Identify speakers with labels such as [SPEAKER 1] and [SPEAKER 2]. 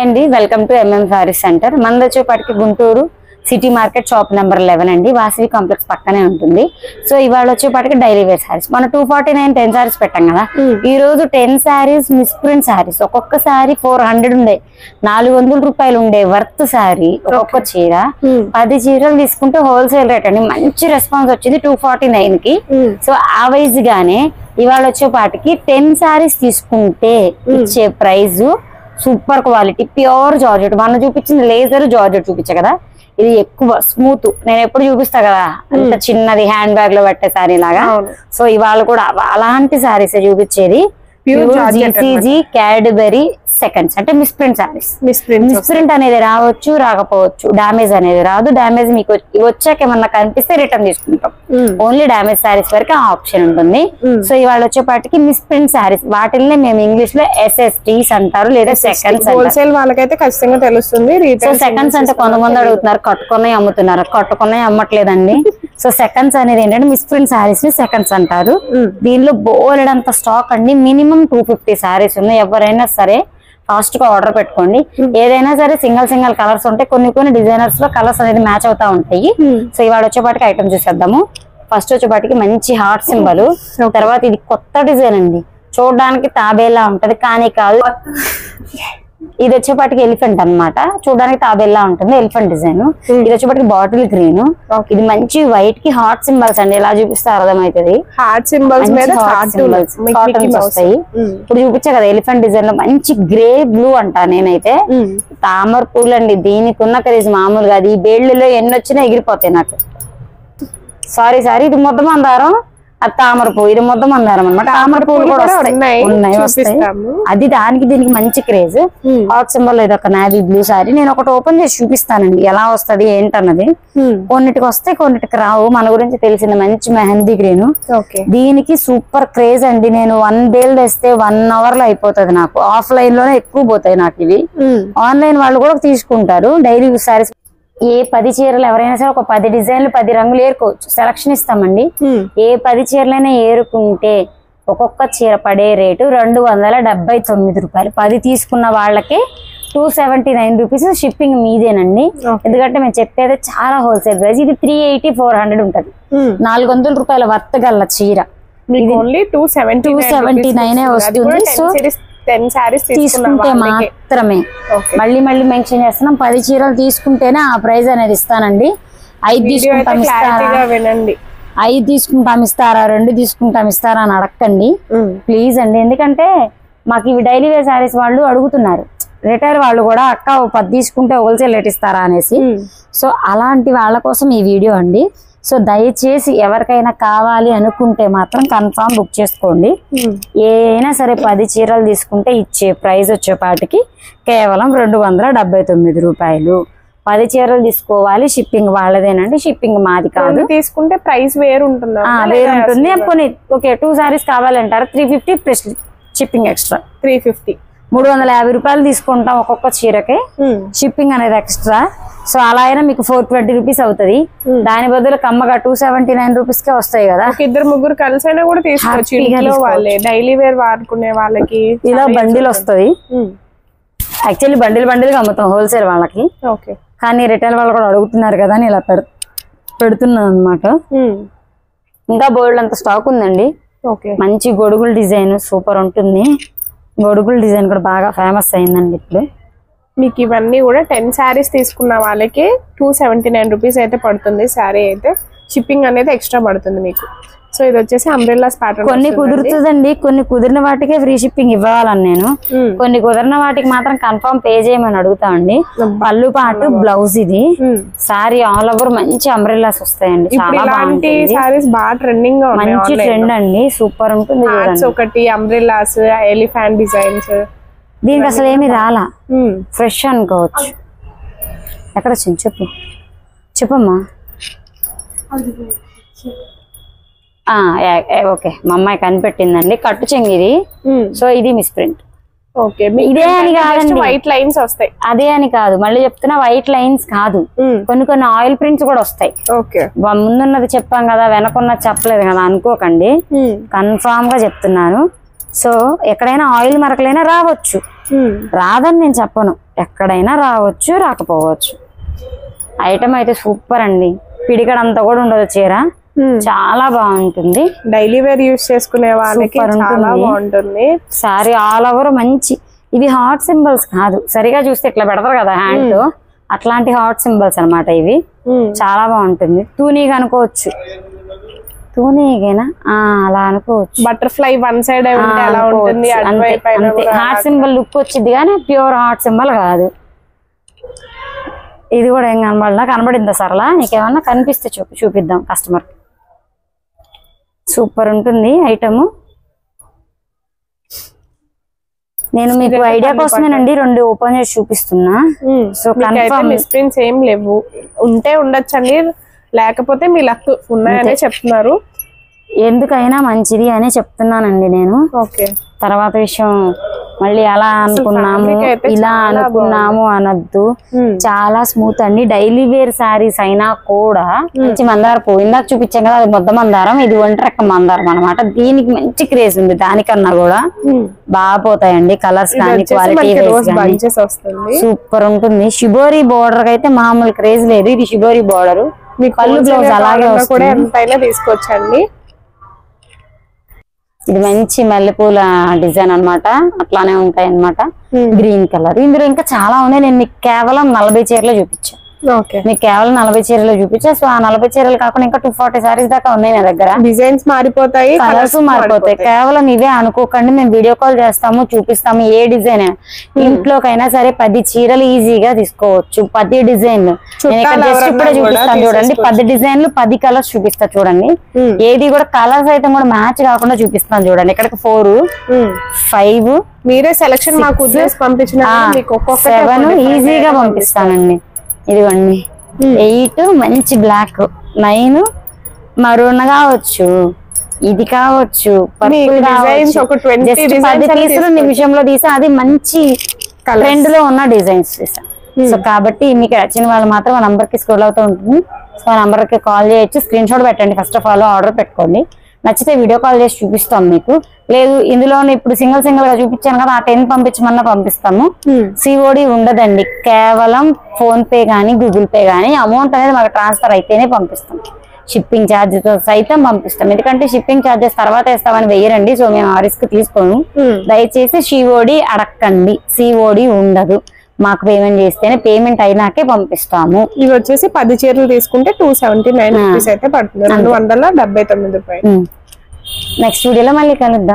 [SPEAKER 1] అండి welcome to MM saris centre. మనది వచ్చేపాటికి Guntur city market shop number 11 అండి. వాసవి కాంప్లెక్స్ పక్కనే ఉంటుంది. సో ఇవాళ వచ్చేపాటికి డైలీ వేర్ సారీస్ మన 249 10 సారీస్ పెట్టాం కదా. ఈ రోజు 10 సారీస్ మిస్ ప్రింట్ సారీస్, ఒక్కొక్క సారీ 400 ఉండే, 400 రూపాయలు ఉండే వర్త్ సారీ. ఒక్కొక్క చీర 10 చీరలు తీసుకుంటే హోల్సేల్ రేట్ అండి. మంచి రెస్పాన్స్ వచ్చింది 249 కి. సో ఆ వైజ్ గానే ఇవాళ వచ్చేపాటికి 10 సారీస్ తీసుకుంటే ఇచ్చే prize super quality pure georgette. మనం చూపించింది లేజర్ జార్జెట్ చూపించా కదా, ఇది ఎక్కువ స్మూత్. నేను ఎప్పుడు చూపిస్తా కదా అంత చిన్నది హ్యాండ్ బ్యాగ్ లో పట్టే సారీ లాగా. సో ఇవాళ కూడా అలాంటి సారీస్ చూపించేది. జీసీజీ క్యాడ్బరీ సెకండ్స్ అంటే miss print saris. Miss print అనేది రావచ్చు రాకపోవచ్చు, డామేజ్ అనేది రాదు. డామేజ్ మీకు వచ్చాక ఏమన్నా కనిపిస్తే రిటర్న్ తీసుకుంటాం. ఓన్లీ డామేజ్ సారీస్ వరకు ఆ ఆప్షన్ ఉంటుంది. సో ఇవాళ వచ్చేపాటికి మిస్ ప్రింట్ సారీస్, వాటిల్ని మేము ఇంగ్లీష్ లో SSTs అంటారు లేదా సెకండ్స్.
[SPEAKER 2] హోల్సేల్ వాళ్ళకైతే ఖచ్చితంగా తెలుస్తుంది.
[SPEAKER 1] సో సెకండ్స్ అంటే కొంతమంది అడుగుతున్నారు కట్టుకునే అమ్ముతున్నారు, కట్టుకునే అమ్మట్లేదండి. సో సెకండ్స్ అనేది ఏంటంటే మిస్ ప్రింట్ సారీస్ ని సెకండ్స్ అంటారు. దీనిలో బోలెడంత స్టాక్ అండి. మినిమం 250 సారీస్ ఉన్నాయి. ఎవరైనా సరే ఫాస్ట్ గా ఆర్డర్ పెట్టుకోండి. ఏదైనా సరే సింగిల్ కలర్స్ ఉంటాయి, కొన్ని డిజైనర్స్ లో కలర్స్ అనేది మ్యాచ్ అవుతా ఉంటాయి. సో ఇవాళ వచ్చేపాటికి ఐటమ్ చూసేద్దాము. ఫస్ట్ వచ్చేపాటికి మంచి హార్ట్ సింబల్, తర్వాత ఇది కొత్త డిజైన్ అండి. చూడడానికి తాబేలా ఉంటది కానీ కాదు, ఇది వచ్చేపాటికి ఎలిఫెంట్ అన్నమాట. చూడడానికి తాబేలా ఉంటుంది, ఎలిఫెంట్ డిజైన్. ఇది వచ్చేపాటికి బాటిల్ గ్రీన్. ఇది మంచి వైట్ కి హార్ట్ సింబల్స్ అండి. ఎలా చూపిస్తే అర్థమవుతుంది.
[SPEAKER 2] హార్ట్ సింబల్స్
[SPEAKER 1] వస్తాయి. ఇప్పుడు చూపించా కదా ఎలిఫెంట్ డిజైన్ లో మంచి గ్రే బ్లూ అంటా నేనైతే. తామర పూలు అండి, దీనికి ఉన్న క్రేజ్ మామూలుగా అది. ఈ బేళ్లలో ఎన్ని వచ్చినా ఎగిరిపోతాయి నాకు. సారీ ఇది ముద్ద మందారం, అది తామర పువ్వు, ఇది ముద్ద మందారం అనమాట. తామర పువ్వులు కూడా ఉన్నాయి వస్తాయి. అది దానికి దీనికి మంచి క్రేజ్. హాట్ సింబల్ ఇది ఒక నావీ బ్లూ సారీ. నేను ఒకటి ఓపెన్ చేసి చూపిస్తానండి ఎలా వస్తది ఏంటన్నది. కొన్నిటికి వస్తాయి కొన్నిటికి రావు. మన గురించి తెలిసింది మంచి మెహందీ గ్రీన్. దీనికి సూపర్ క్రేజ్ అండి. నేను 1 బేల్ వేస్తే 1 అవర్ లో అయిపోతుంది నాకు. ఆఫ్లైన్ లోనే ఎక్కువ పోతాయి నాకు ఇవి. ఆన్లైన్ వాళ్ళు కూడా తీసుకుంటారు. డైలీ యూస్ సారీస్ ఏ 10 చీరలు ఎవరైనా సరే ఒక 10 డిజైన్లు 10 రంగులు ఏరుకోవచ్చు. సెలక్షన్ ఇస్తామండి. ఏ 10 చీరలైనా ఏరుకుంటే ఒక్కొక్క చీర పడే రేటు 279 రూపాయలు. 10 తీసుకున్న వాళ్ళకి 279 రూపీస్. షిప్పింగ్ మీదేనండి. ఎందుకంటే మేము చెప్పేది చాలా హోల్సేల్ ప్రైస్. ఇది 380-400 ఉంటది. 400 రూపాయల వర్త్ గల చీర. 279 వస్తుంది. సో
[SPEAKER 2] 10 సారీస్
[SPEAKER 1] తీసుకుంటే మాత్రమే. మళ్ళీ మెన్షన్ చేస్తున్నాం, 10 చీరలు తీసుకుంటేనే ఆ ప్రైజ్ అనేది ఇస్తానండి. 5 తీసుకుంటాం ఇస్తారా, 5 తీసుకుంటాం ఇస్తారా, 2 తీసుకుంటాం ఇస్తారా అని అడగండి ప్లీజ్ అండి. ఎందుకంటే మాకు ఇవి డైలీ వేర్ సారీస్ వాళ్ళు అడుగుతున్నారు. రిటైల్ వాళ్ళు కూడా అక్క 10 తీసుకుంటే హోల్సేల్ రేట్ ఇస్తారా అనేసి. సో అలాంటి వాళ్ళ కోసం ఈ వీడియో అండి. సో దయచేసి ఎవరికైనా కావాలి అనుకుంటే మాత్రం కన్ఫామ్ బుక్ చేసుకోండి. ఏదైనా సరే 10 చీరలు తీసుకుంటే ఇచ్చే ప్రైస్ వచ్చేపాటికి కేవలం 279 రూపాయలు. 10 చీరలు తీసుకోవాలి. షిప్పింగ్ వాళ్ళదేనండి, షిప్పింగ్ మాది కాదు.
[SPEAKER 2] తీసుకుంటే ప్రైస్ వేరు ఉంటుంది.
[SPEAKER 1] కొన్ని ఓకే 2 సారీస్ కావాలంటారు 350 ప్లస్ షిప్పింగ్ ఎక్స్ట్రా
[SPEAKER 2] 350,
[SPEAKER 1] 350 రూపాయలు తీసుకుంటాం ఒక్కొక్క చీరకి. షిప్పింగ్ అనేది ఎక్స్ట్రా. సో అలా అయినా మీకు 420 రూపీస్ అవుతుంది. దాని బదులు కమ్మగా 279 రూపీస్ కే వస్తాయి కదా.
[SPEAKER 2] 2-3 కలిసి అయినా కూడా తీసుకోవచ్చు. డైలీ వేర్ వాడుకునే వాళ్ళకి
[SPEAKER 1] ఇలా బండిల్ వస్తుంది. యాక్చువల్లీ బండిల్ అమ్ముతాం హోల్సేల్ వాళ్ళకి. కానీ రిటైల్ వాళ్ళు కూడా అడుగుతున్నారు కదా అని ఇలా పెడుతున్నాను అనమాట. ఇంకా బోల్డ్ అంత స్టాక్ ఉందండి. మంచి గొడుగుల డిజైన్ సూపర్ ఉంటుంది. గొడుగుల డిజైన్ కూడా బాగా ఫేమస్ అయిందండి ఇప్పుడు.
[SPEAKER 2] మీకు ఇవన్నీ కూడా 10 సారీస్ తీసుకున్న వాళ్ళకి 279 రూపీస్ అయితే పడుతుంది సారీ అయితే. షిప్పింగ్ అనేది ఎక్స్ట్రా పడుతుంది మీకు. సో ఇది వచ్చేసి అంబ్రెల్లాస్ ప్యాటర్న్.
[SPEAKER 1] కొన్ని కుదురుతుందండి, కొన్ని కుదిరిన వాటికే ఫ్రీ షిప్పింగ్ ఇవ్వాలని నేను. కొన్ని కుదిరిన వాటికి మాత్రం కన్ఫర్మ్ పే చేయమని అడుగుతామండి. పళ్ళు పాటు బ్లౌజ్ ఇది. సారీ ఆల్ ఓవర్ మంచి అంబ్రెల్లాస్ వస్తాయండి. చాలా బాగుంటాయి.
[SPEAKER 2] సారీస్ బాగా ట్రెండింగ్ గా ఉన్నాయి.
[SPEAKER 1] మంచి ట్రెండ్ అండి, సూపర్ ఉంటుంది.
[SPEAKER 2] ఒకటి అంబ్రెల్లాస్, ఎలిఫెంట్ డిజైన్స్.
[SPEAKER 1] దీనికి అసలు ఏమి రాలా, ఫ్రెష్ అనుకోవచ్చు. ఎక్కడ వచ్చింది చెప్పమ్మా. ఓకే మా అమ్మాయి కనిపెట్టిందండి. కట్టు చెంగిది. సో ఇది మిస్ ప్రింట్. ఇదే అని కాదండి,
[SPEAKER 2] వైట్ లైన్స్ వస్తాయి.
[SPEAKER 1] అదే అని కాదు, మళ్ళీ చెప్తున్నా వైట్ లైన్స్ కాదు, కొన్ని ఆయిల్ ప్రింట్స్ కూడా వస్తాయి. ముందున్నది చెప్పాం కదా, వెనకున్నది చెప్పలేదు కదా అనుకోకండి, కన్ఫామ్ గా చెప్తున్నాను. సో ఎక్కడైనా ఆయిల్ మరకలైనా రావచ్చు. రాదని నేను చెప్పను, ఎక్కడైనా రావచ్చు రాకపోవచ్చు. ఐటమ్ అయితే సూపర్ అండి, పిడికడంతా కూడా ఉండదు చీర, చాలా బాగుంటుంది.
[SPEAKER 2] డైలీ వేర్ యూస్ చేసుకునే వాళ్ళకి చాలా బాగుంటుంది.
[SPEAKER 1] సారీ ఆల్ ఓవర్ మంచి, ఇవి హార్ట్ సింబల్స్ కాదు, సరిగా చూస్తే ఇట్లా పెడతారు కదా హ్యాండ్ తో, అట్లాంటి హార్ట్ సింబల్స్ అన్నమాట ఇవి. చాలా బాగుంటుంది. తూనీగా అనుకోవచ్చు, తూనీగేనా అలా అనుకోవచ్చు.
[SPEAKER 2] బటర్ఫ్లై వన్ సైడ్ అలా ఉంటుంది,
[SPEAKER 1] హార్ట్ సింబల్ లుక్ వచ్చింది కానీ ప్యూర్ హార్ట్ సింబల్ కాదు. ఇది కూడా ఏం కనబడిందా సరళ? నీకేమన్నా కనిపిస్తే చూపిద్దాం కస్టమర్. సూపర్ ఉంటుంది ఐటమ్. నేను మీకు ఐడియా కోసమేనండి 2 ఓపెన్ చేసి చూపిస్తున్నా. సో కన్ఫర్మ్
[SPEAKER 2] మిస్ప్రింట్స్ ఏం లేవు, ఉంటే ఉండొచ్చండి, లేకపోతే మీ లక్ ఉన్నాయనే చెప్తున్నారు.
[SPEAKER 1] ఎందుకైనా మంచిది అనే చెప్తున్నానండి నేను.
[SPEAKER 2] ఓకే,
[SPEAKER 1] తర్వాత విషయం మళ్ళీ అలా అనుకున్నాము ఇలా అనుకున్నాము అనొద్దు. చాలా స్మూత్ అండి. డైలీ వేర్ శారీస్ అయినా కూడా మంచి మందార పువ్వు, ఇందాక చూపించాం కదా అది మొద్ద మందారం, ఇది ఒంటరెక్క మందారం అనమాట. దీనికి మంచి క్రేజ్ ఉంది, దానికన్నా కూడా బాగా పోతాయండి కలర్స్ కానీ క్వాలిటీ సూపర్ ఉంటుంది. షిబోరి బోర్డర్ అయితే మామూలు క్రేజ్ లేదు, ఇది షిబోరి బోర్డర్. పళ్ళు బ్లౌజ్ అలాగే
[SPEAKER 2] తీసుకోవచ్చండి.
[SPEAKER 1] ఇది మంచి మల్లెపూల డిజైన్ అన్నమాట, అట్లానే ఉంటాయి అన్నమాట. Green colour. ఇందులో ఇంకా చాలా ఉన్నాయి, నేను మీకు కేవలం 40 చీరలు చూపించాను. మీకు కేవలం 40 చీరలు చూపించా. సో ఆ 40 చీరలు కాకుండా ఇంకా 240 సారీస్ దాకా ఉన్నాయి నా దగ్గర.
[SPEAKER 2] డిజైన్స్ మారిపోతాయి,
[SPEAKER 1] కలర్స్ మారిపోతాయి. కేవలం ఇవే అనుకోకండి, మేము వీడియో కాల్ చేస్తాము, చూపిస్తాము. ఏ డిజైన్ ఇంట్లోకైనా సరే 10 చీరలు ఈజీగా తీసుకోవచ్చు. 10 డిజైన్లు ఇప్పుడే చూపిస్తాను చూడండి. 10 డిజైన్లు 10 కలర్స్ చూపిస్తా చూడండి. ఏది కూడా కలర్స్ అయితే కూడా మ్యాచ్ కాకుండా చూపిస్తాను చూడండి. ఇక్కడికి 4, 5
[SPEAKER 2] మీరే సెలక్షన్ మాకు పంపించిన
[SPEAKER 1] 7 ఈజీగా పంపిస్తానండి. ఇదిగోండి 8 మంచి బ్లాక్, 9 మరూన్ కావచ్చు, ఇది కావచ్చు, పర్పుల్ కావచ్చు. 10 పీసులు నిమిషంలో తీసా, అది మంచి ట్రెండ్ లో ఉన్న డిజైన్స్ తీసా. సో కాబట్టి మీకు నచ్చిన వాళ్ళు మాత్రం ఆ నంబర్ కి స్క్రోల్ అవుతూ ఉంటుంది. సో ఆ నంబర్ కి కాల్ చేయొచ్చు, స్క్రీన్ షాట్ పెట్టండి. ఫస్ట్ ఆఫ్ ఆల్ ఆర్డర్ పెట్టుకోండి, నచ్చితే వీడియో కాల్ చేసి చూపిస్తాం మీకు. లేదు ఇందులో ఇప్పుడు సింగిల్ గా చూపించాను కదా, ఆ 10 పంపించమన్నా పంపిస్తాము. సిఓడి ఉండదండి, కేవలం ఫోన్ పే గానీ గూగుల్ పే గానీ అమౌంట్ అనేది మాకు ట్రాన్స్ఫర్ అయితేనే పంపిస్తాం. షిప్పింగ్ ఛార్జెస్ సైతం పంపిస్తాం, ఎందుకంటే షిప్పింగ్ ఛార్జెస్ తర్వాత వేస్తామని వెయ్యరండి. సో మేము ఆ రిస్క్ తీసుకోము. దయచేసి సిఓడి అడక్కండి, సిఓడి ఉండదు. మాకు పేమెంట్ చేస్తేనే, పేమెంట్ అయినాకే పంపిస్తాము.
[SPEAKER 2] ఇవి వచ్చేసి 10 చీరలు తీసుకుంటే 279 రూపీస్ అయితే పడుతుంది, 279 రూపాయలు.
[SPEAKER 1] నెక్స్ట్ వీడియోలో మళ్ళీ కలుద్దాం.